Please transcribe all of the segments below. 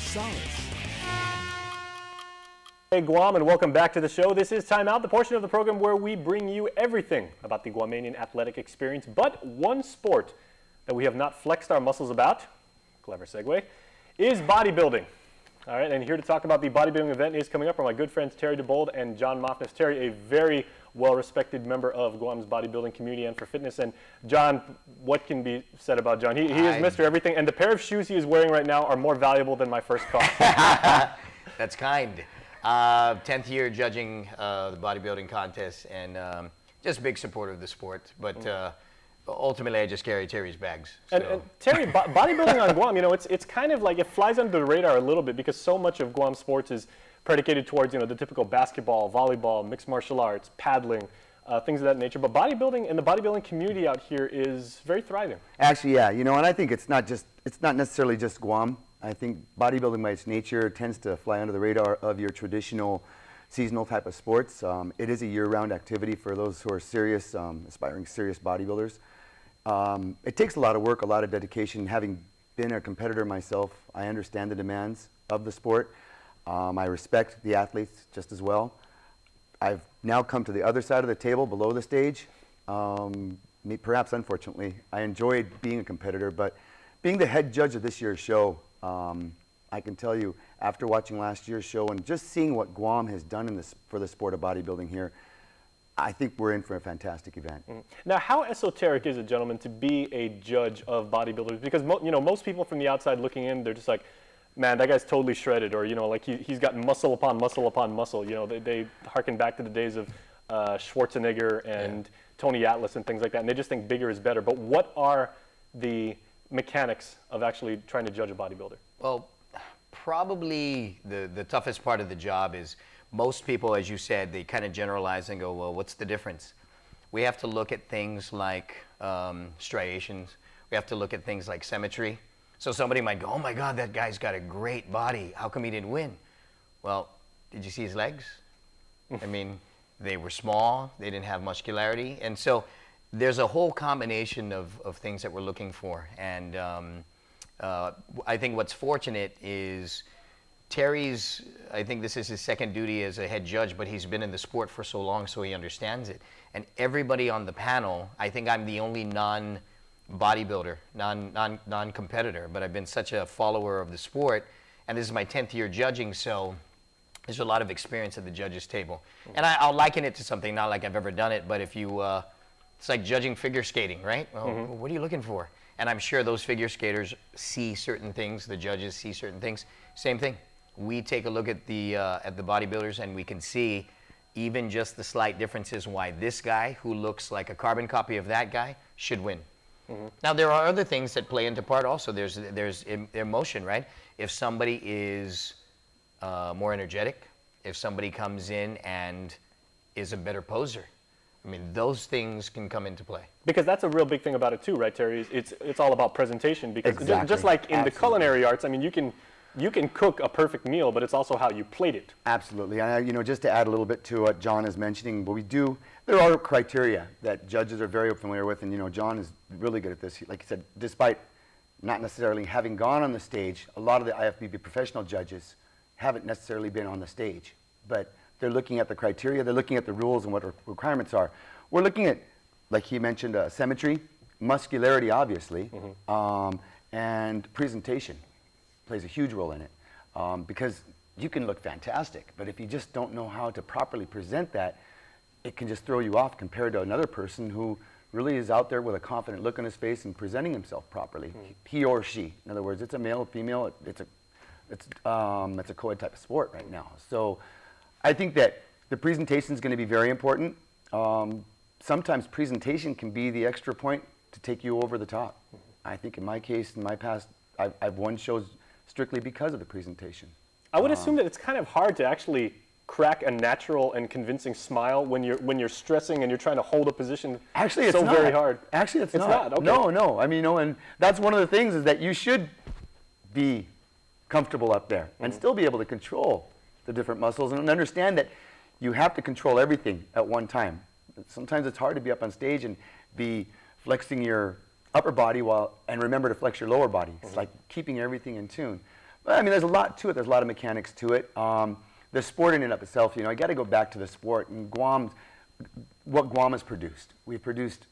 Salas. Hey Guam, and welcome back to the show. This is Time Out, the portion of the program where we bring you everything about the Guamanian athletic experience, but one sport that we have not flexed our muscles about, clever segue, is bodybuilding. All right, and here to talk about the bodybuilding event is coming up are my good friends Terry DeBold and John Mafnas. Terry, a very well-respected member of Guam's bodybuilding community and for fitness. And John, what can be said about John? He is Mr. Everything, and the pair of shoes he is wearing right now are more valuable than my first car. That's kind. 10th year judging the bodybuilding contest, and just a big supporter of the sport. But ultimately, I just carry Terry's bags. So. And Terry, bodybuilding on Guam, you know, it's kind of like it flies under the radar a little bit because so much of Guam sports is predicated towards, you know, the typical basketball, volleyball, mixed martial arts, paddling, things of that nature. But bodybuilding and the bodybuilding community out here is very thriving. Actually, yeah, you know, and I think it's not necessarily just Guam. I think bodybuilding by its nature tends to fly under the radar of your traditional seasonal type of sports. It is a year-round activity for those who are serious, aspiring serious bodybuilders. It takes a lot of work, a lot of dedication. Having been a competitor myself, I understand the demands of the sport. I respect the athletes just as well. I've now come to the other side of the table, below the stage. Perhaps unfortunately, I enjoyed being a competitor, but being the head judge of this year's show, I can tell you, after watching last year's show and just seeing what Guam has done for the sport of bodybuilding here, I think we're in for a fantastic event. Now, how esoteric is it, gentlemen, to be a judge of bodybuilders? Because you know, most people from the outside looking in, they're just like, man, that guy's totally shredded, or you know, like he's got muscle upon muscle upon muscle. You know, they harken back to the days of Schwarzenegger and Tony Atlas and things like that, and they just think bigger is better. But what are the mechanics of actually trying to judge a bodybuilder? Well, probably the toughest part of the job is most people, as you said, they kind of generalize and go, well, what's the difference? We have to look at things like striations. We have to look at things like symmetry. So somebody might go, oh my God, that guy's got a great body. How come he didn't win? Well, did you see his legs? I mean, they were small. They didn't have muscularity. And so there's a whole combination of things that we're looking for. And I think what's fortunate is Terry's, I think this is his second duty as a head judge, but he's been in the sport for so long, so he understands it. And everybody on the panel, I think I'm the only non-bodybuilder, non-competitor, but I've been such a follower of the sport, and this is my 10th year judging, so there's a lot of experience at the judges' table. And I'll liken it to something, not like I've ever done it, but if you, it's like judging figure skating, right? Well, what are you looking for? And I'm sure those figure skaters see certain things, the judges see certain things. Same thing. We take a look at the bodybuilders and we can see even just the slight differences why this guy, who looks like a carbon copy of that guy, should win. Now, there are other things that play into part also. There's emotion, right? If somebody is more energetic, if somebody comes in and is a better poser, I mean, those things can come into play. Because that's a real big thing about it too, right, Terry? It's all about presentation. Because exactly. Just like in the culinary arts, I mean, you can cook a perfect meal, but it's also how you plate it. Absolutely. And you know, just to add a little bit to what John is mentioning, there are criteria that judges are very familiar with, and you know, John is really good at this. Like you said, despite not necessarily having gone on the stage, a lot of the IFBB professional judges haven't necessarily been on the stage, but they're looking at the criteria, they're looking at the rules and what requirements are. We're looking at, like he mentioned, symmetry, muscularity, obviously, and presentation plays a huge role in it, because you can look fantastic, but if you just don't know how to properly present that, it can just throw you off compared to another person who really is out there with a confident look on his face and presenting himself properly. He or she, in other words, it's a male, female, it's a co-ed type of sport right now. So I think that the presentation is going to be very important. Sometimes presentation can be the extra point to take you over the top. I think in my case, in my past, I've won shows strictly because of the presentation. I would assume that it's kind of hard to actually crack a natural and convincing smile when you're stressing and you're trying to hold a position. Actually, it's not. Very hard. Actually, it's not. Not. Okay. No. I mean, you know, and that's one of the things is that you should be comfortable up there and still be able to control the different muscles and understand that you have to control everything at one time. Sometimes it's hard to be up on stage and be flexing your upper body and remember to flex your lower body. It's like keeping everything in tune. Well, I mean, there's a lot to it. There's a lot of mechanics to it. The sport in and of itself, you know, I got to go back to the sport. And what Guam has produced. We've produced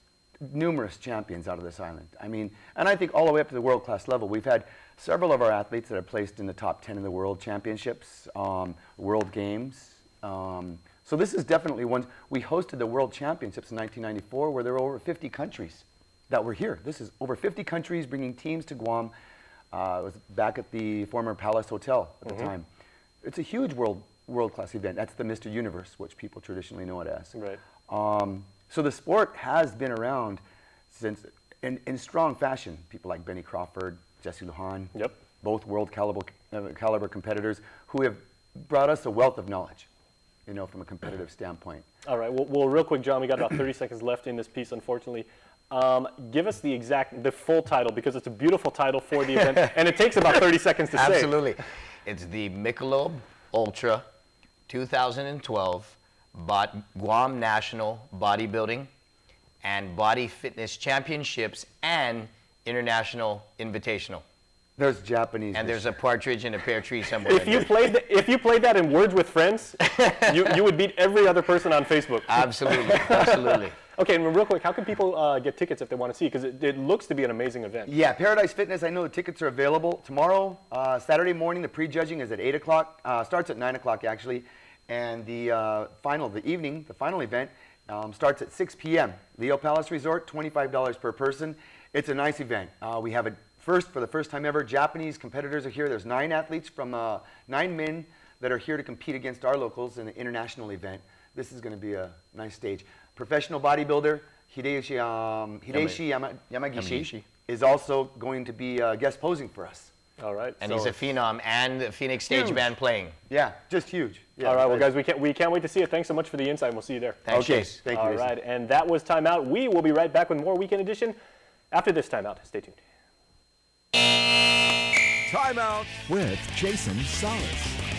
numerous champions out of this island. I mean, and I think all the way up to the world-class level. We've had several of our athletes that are placed in the top 10 in the world championships, world games. So this is definitely one. We hosted the world championships in 1994 where there were over 50 countries that were here. This is over 50 countries bringing teams to Guam. It was back at the former Palace Hotel at the time. It's a huge world-class event. That's the Mr. Universe, which people traditionally know it as. Right. So the sport has been around since in strong fashion. People like Benny Crawford, Jesse Lujan, both world caliber competitors who have brought us a wealth of knowledge, you know, from a competitive standpoint. All right. Well, real quick, John, we got about 30 seconds left in this piece, unfortunately. Give us the full title, because it's a beautiful title for the event, and it takes about 30 seconds to say. Absolutely. It's the Michelob Ultra 2012 Guam National Bodybuilding and Body Fitness Championships and International Invitational. There's Japanese. And there's a partridge in a pear tree somewhere. If you played that in Words with Friends, you would beat every other person on Facebook. Absolutely, absolutely. Okay, and real quick, how can people get tickets if they want to see? Because it looks to be an amazing event. Yeah, Paradise Fitness, I know the tickets are available. Tomorrow, Saturday morning, the pre-judging is at 8 o'clock. Starts at 9 o'clock, actually. And the final event, starts at 6 p.m. LeoPalace Resort, $25 per person. It's a nice event. We have for the first time ever, Japanese competitors are here. There's 9 athletes from 9 men that are here to compete against our locals in the international event. This is going to be a nice stage. Professional bodybuilder Hideyoshi Yamagishi is also going to be guest posing for us. All right. And he's a phenom and the Phoenix Stage Band playing. Yeah, just huge. Yeah, all right, well, guys, we can't wait to see it. Thanks so much for the insight, and we'll see you there. Thanks, Chase. Thank you. All right, and that was Time Out. We will be right back with more Weekend Edition after this Time Out. Stay tuned. Time Out with Jason Salas.